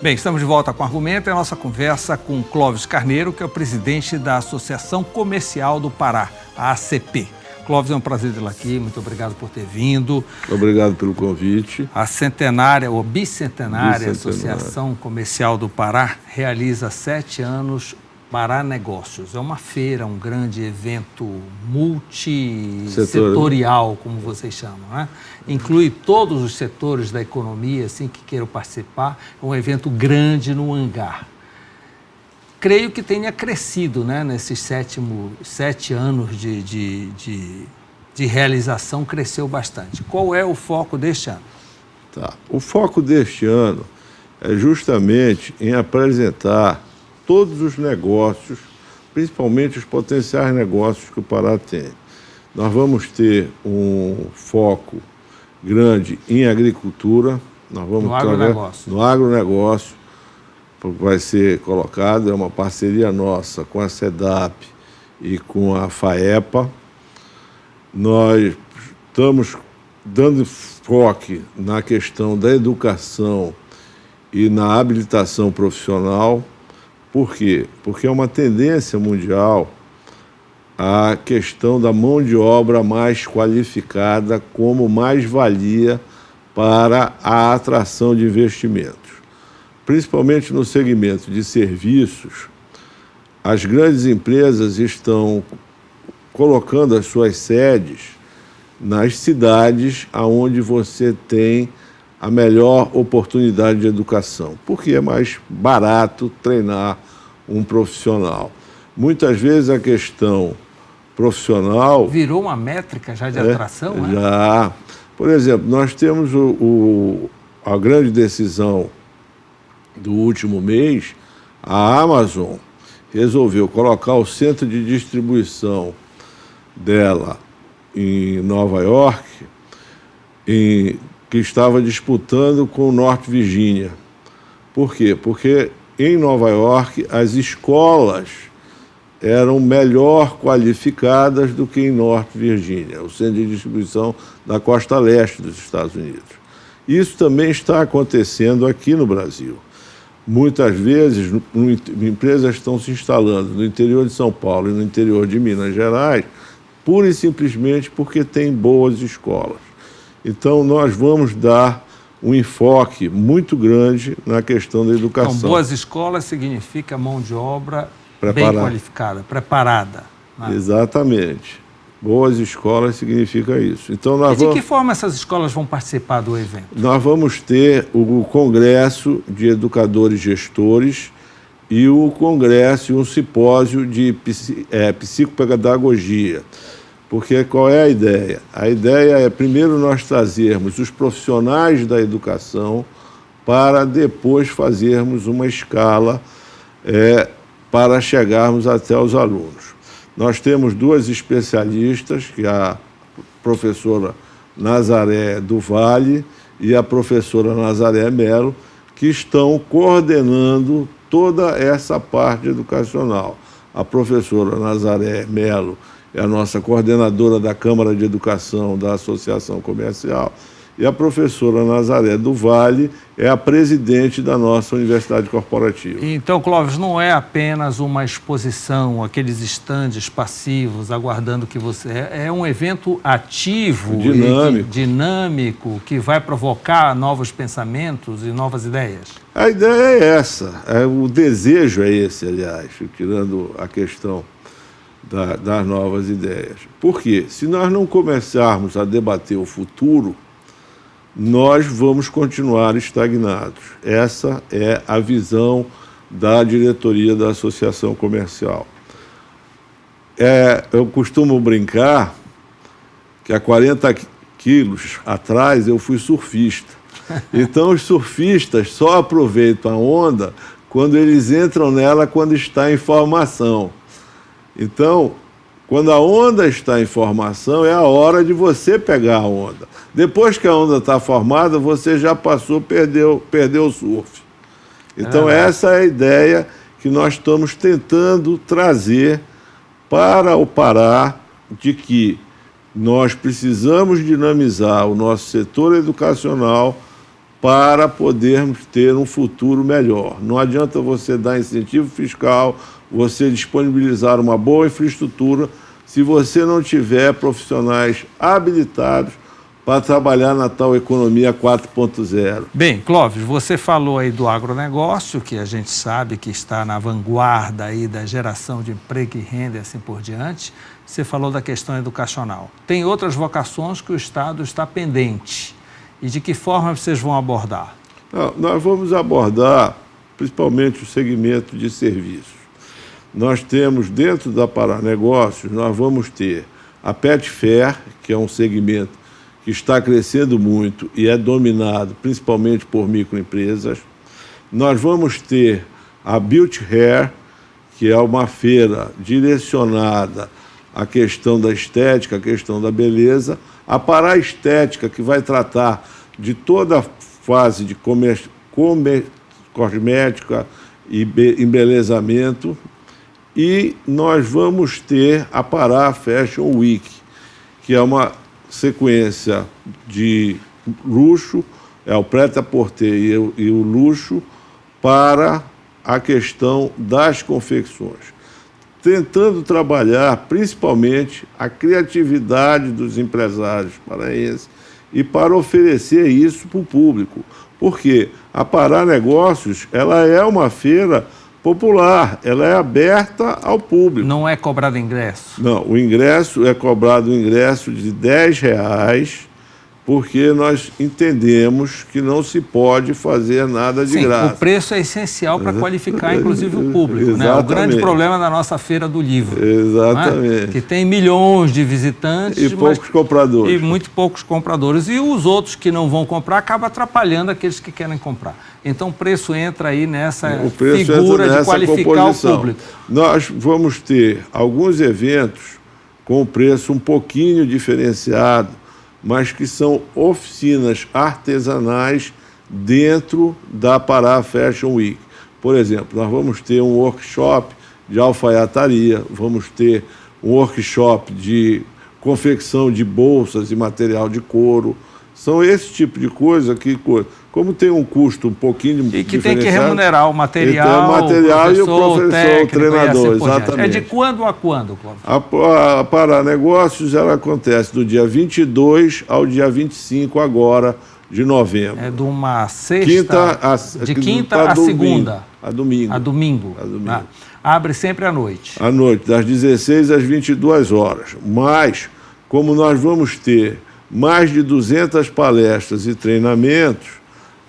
Bem, estamos de volta com o Argumento e a nossa conversa com Clóvis Carneiro, que é o presidente da Associação Comercial do Pará, a ACP. Clóvis, é um prazer tê-lo aqui, muito obrigado por ter vindo. Obrigado pelo convite. A centenária, ou bicentenária Associação Comercial do Pará realiza 7 anos Pará Negócios. É uma feira, um grande evento multissetorial, como vocês chamam, né? Inclui todos os setores da economia, assim, que queiram participar. É um evento grande no hangar. Creio que tenha crescido, né, nesses 7 anos de realização, cresceu bastante. Qual é o foco deste ano? O foco deste ano é justamente em apresentar todos os negócios, principalmente os potenciais negócios que o Pará tem. Nós vamos ter um foco grande em agricultura, no agronegócio, vai ser colocado, é uma parceria nossa com a SEDAP e com a FAEPA. Nós estamos dando foco na questão da educação e na habilitação profissional. Por quê? Porque é uma tendência mundial a questão da mão de obra mais qualificada como mais-valia para a atração de investimentos. Principalmente no segmento de serviços, as grandes empresas estão colocando as suas sedes nas cidades onde você tem a melhor oportunidade de educação, porque é mais barato treinar um profissional. Muitas vezes a questão profissional... Virou uma métrica já de atração, né? Já. Por exemplo, nós temos a grande decisão do último mês. A Amazon resolveu colocar o centro de distribuição dela em Nova York, que estava disputando com o Norte Virgínia. Por quê? Porque em Nova York as escolas eram melhor qualificadas do que em Norte Virgínia, o centro de distribuição da costa leste dos Estados Unidos. Isso também está acontecendo aqui no Brasil. Muitas vezes, empresas estão se instalando no interior de São Paulo e no interior de Minas Gerais, pura e simplesmente porque tem boas escolas. Então, nós vamos dar um enfoque muito grande na questão da educação. Então, boas escolas significa mão de obra bem qualificada, preparada. Né? Exatamente. Boas escolas significa isso. Então, de que forma essas escolas vão participar do evento? Nós vamos ter o Congresso de Educadores Gestores e o Congresso e um simpósio de psicopedagogia. Porque qual é a ideia? A ideia é, primeiro, nós trazermos os profissionais da educação para depois fazermos uma escala para chegarmos até os alunos. Nós temos 2 especialistas, que é a professora Nazaré do Vale e a professora Nazaré Melo, que estão coordenando toda essa parte educacional. A professora Nazaré Melo é a nossa coordenadora da Câmara de Educação da Associação Comercial, e a professora Nazaré do Vale é a presidente da nossa Universidade Corporativa. Então, Clóvis, não é apenas uma exposição, aqueles estandes passivos, aguardando que você... É um evento ativo, dinâmico, que vai provocar novos pensamentos e novas ideias? A ideia é essa, o desejo é esse, aliás, tirando a questão das novas ideias. Por quê? Se nós não começarmos a debater o futuro, nós vamos continuar estagnados. Essa é a visão da diretoria da Associação Comercial. Eu costumo brincar que há 40 quilos atrás eu fui surfista. Então os surfistas só aproveitam a onda quando eles entram nela quando está em formação. Então, quando a onda está em formação, é a hora de você pegar a onda. Depois que a onda está formada, você já passou, perdeu o surf. Então, essa é a ideia que nós estamos tentando trazer para o Pará, de que nós precisamos dinamizar o nosso setor educacional para podermos ter um futuro melhor. Não adianta você dar incentivo fiscal, você disponibilizar uma boa infraestrutura, se você não tiver profissionais habilitados para trabalhar na tal economia 4.0. Bem, Clóvis, você falou aí do agronegócio, que a gente sabe que está na vanguarda aí da geração de emprego e renda e assim por diante. Você falou da questão educacional. Tem outras vocações que o Estado está pendente. E de que forma vocês vão abordar? Nós vamos abordar principalmente o segmento de serviços. Nós temos dentro da Paranegócios, nós vamos ter a Pet Fair, que é um segmento que está crescendo muito e é dominado principalmente por microempresas. Nós vamos ter a Beauty Hair, que é uma feira direcionada à questão da estética, à questão da beleza. A Paraestética, que vai tratar de toda a fase de cosmética e embelezamento. E nós vamos ter a Pará Fashion Week, que é uma sequência de luxo, é o prêt-à-porter e o luxo para a questão das confecções, tentando trabalhar principalmente a criatividade dos empresários paraenses e para oferecer isso para o público, porque a Paranegócios ela é uma feira popular, ela é aberta ao público. Não é cobrado ingresso? Não, o ingresso é cobrado de R$10, porque nós entendemos que não se pode fazer nada de graça. O preço é essencial para qualificar, inclusive, o público. Exatamente. Né? O grande problema da nossa Feira do Livro. Exatamente. Que tem milhões de visitantes e poucos compradores. E muito poucos compradores. E os outros que não vão comprar acabam atrapalhando aqueles que querem comprar. Então, o preço entra aí nessa figura de qualificar composição. o público. Nós vamos ter alguns eventos com preço um pouquinho diferenciado, mas que são oficinas artesanais dentro da Pará Fashion Week. Por exemplo, nós vamos ter um workshop de alfaiataria, vamos ter um workshop de confecção de bolsas e material de couro. São esse tipo de coisa que, como tem um custo um pouquinho diferenciado... E que tem que remunerar o material, o professor, técnico, o treinador, assim exatamente. É de quando a quando, Clóvis? A Paranegócios, ela acontece do dia 22 ao dia 25 agora de novembro. É de uma sexta... de quinta a segunda. A domingo. A domingo. Abre sempre à noite. À noite, das 16 às 22 horas. Mas, como nós vamos ter mais de 200 palestras e treinamentos,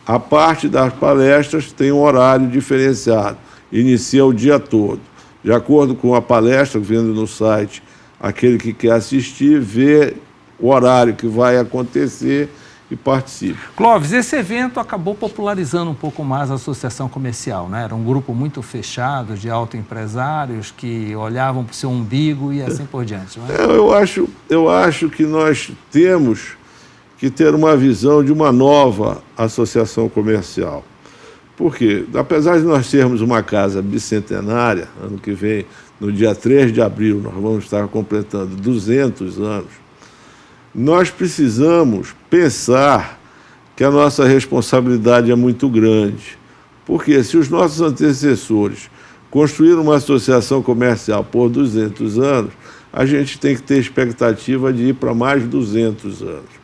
a parte das palestras tem um horário diferenciado, inicia o dia todo. De acordo com a palestra, vendo no site, aquele que quer assistir, vê o horário que vai acontecer e participa. Clóvis, esse evento acabou popularizando um pouco mais a associação comercial, né? Era um grupo muito fechado de autoempresários que olhavam para o seu umbigo e assim por diante. Não é? Eu acho que nós temos que ter uma visão de uma nova associação comercial. Porque, apesar de nós sermos uma casa bicentenária, ano que vem, no dia 3 de abril, nós vamos estar completando 200 anos, nós precisamos pensar que a nossa responsabilidade é muito grande. Porque se os nossos antecessores construíram uma associação comercial por 200 anos, a gente tem que ter expectativa de ir para mais 200 anos.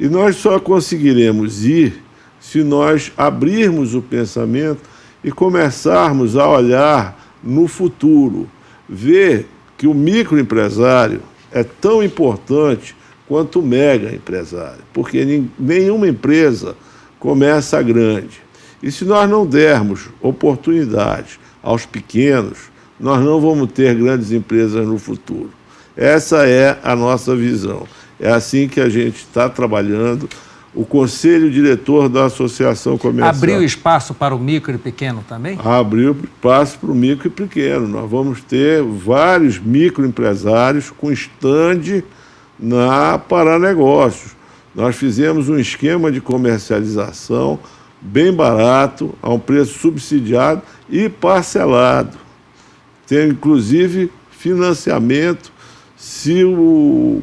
E nós só conseguiremos ir se nós abrirmos o pensamento e começarmos a olhar no futuro, ver que o microempresário é tão importante quanto o mega empresário, porque nenhuma empresa começa grande. E se nós não dermos oportunidades aos pequenos, nós não vamos ter grandes empresas no futuro. Essa é a nossa visão. É assim que a gente está trabalhando. O Conselho Diretor da Associação Comercial... Abriu espaço para o micro e pequeno também? Abriu espaço para o micro e pequeno. Nós vamos ter vários microempresários com estande na Paranegócios. Nós fizemos um esquema de comercialização bem barato, a um preço subsidiado e parcelado. Tem, inclusive, financiamento se o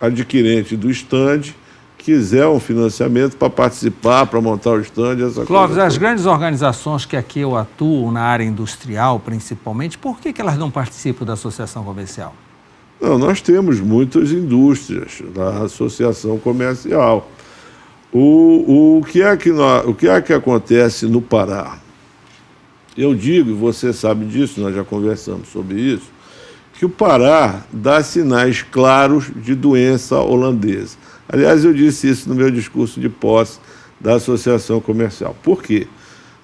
adquirente do estande quiser um financiamento para participar, para montar o stand, essa Clóvis, coisa as toda. grandes organizações que aqui eu atuo, na área industrial principalmente, por que elas não participam da associação comercial? Não, nós temos muitas indústrias da associação comercial. O que é que acontece no Pará? Eu digo, e você sabe disso, nós já conversamos sobre isso, que o Pará dá sinais claros de doença holandesa. Aliás, eu disse isso no meu discurso de posse da associação comercial. Por quê?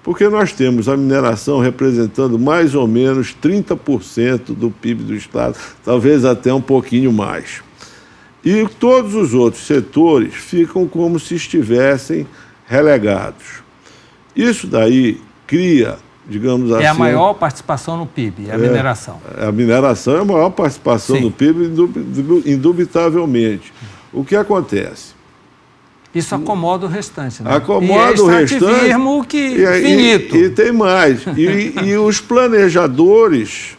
Porque nós temos a mineração representando mais ou menos 30% do PIB do Estado, talvez até um pouquinho mais. E todos os outros setores ficam como se estivessem relegados. Isso daí cria, digamos assim... É a maior participação no PIB, a mineração. A mineração é a maior participação Sim. do PIB, indubitavelmente. O que acontece? Isso acomoda o restante, né? Acomoda o restante. Finito. E tem mais. E os planejadores,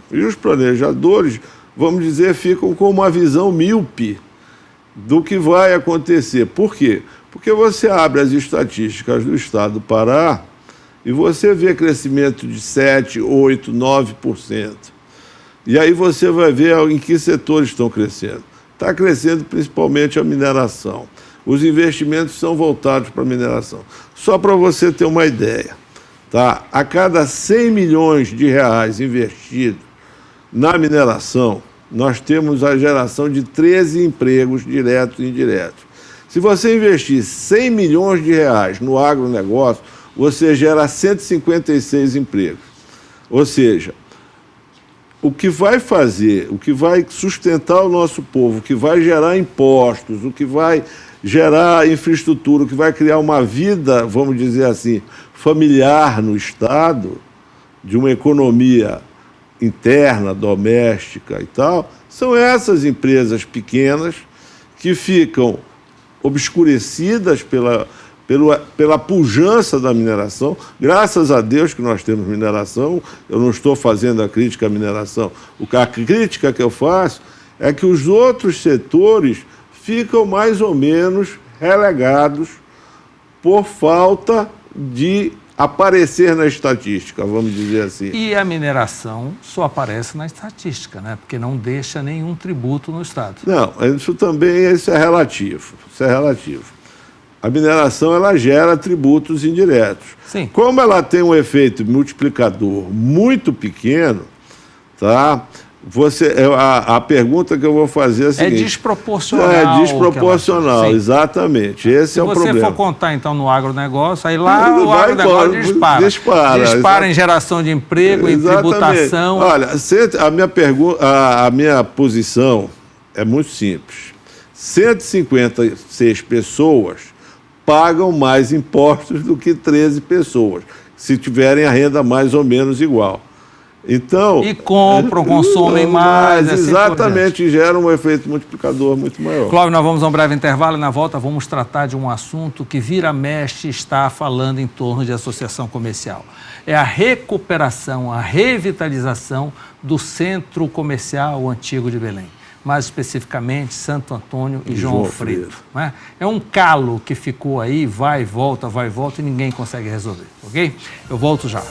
vamos dizer, ficam com uma visão míope do que vai acontecer. Por quê? Porque você abre as estatísticas do Estado do Pará e você vê crescimento de 7%, 8%, 9%. E aí você vai ver em que setores estão crescendo. Está crescendo principalmente a mineração. Os investimentos são voltados para a mineração. Só para você ter uma ideia, tá? A cada 100 milhões de reais investidos na mineração, nós temos a geração de 13 empregos diretos e indiretos. Se você investir 100 milhões de reais no agronegócio, você gera 156 empregos. Ou seja, o que vai fazer, o que vai sustentar o nosso povo, o que vai gerar impostos, o que vai gerar infraestrutura, o que vai criar uma vida, vamos dizer assim, familiar no Estado, de uma economia interna, doméstica e tal, são essas empresas pequenas que ficam obscurecidas pela pujança da mineração. Graças a Deus que nós temos mineração, eu não estou fazendo a crítica à mineração. A crítica que eu faço é que os outros setores ficam mais ou menos relegados por falta de aparecer na estatística, vamos dizer assim. E a mineração só aparece na estatística, né? Porque não deixa nenhum tributo no Estado. Não, isso é relativo. Isso é relativo. A mineração, ela gera tributos indiretos. Sim. Como ela tem um efeito multiplicador muito pequeno, tá? A pergunta que eu vou fazer é a seguinte... É desproporcional. É desproporcional, exatamente. Esse é o problema. Se você for contar, então, no agronegócio, aí lá o Vai agronegócio embora, dispara em geração de emprego, em tributação. Olha, a minha posição é muito simples. 156 pessoas pagam mais impostos do que 13 pessoas, se tiverem a renda mais ou menos igual. Então, e compram, consomem mais. Assim exatamente, gera um efeito multiplicador muito maior. Clóvis, nós vamos a um breve intervalo e na volta vamos tratar de um assunto que vira mexe está falando em torno de associação comercial. É a recuperação, a revitalização do centro comercial antigo de Belém. Mais especificamente Santo Antônio e João Alfredo. Né? É um calo que ficou aí, vai e volta, e ninguém consegue resolver, ok? Eu volto já.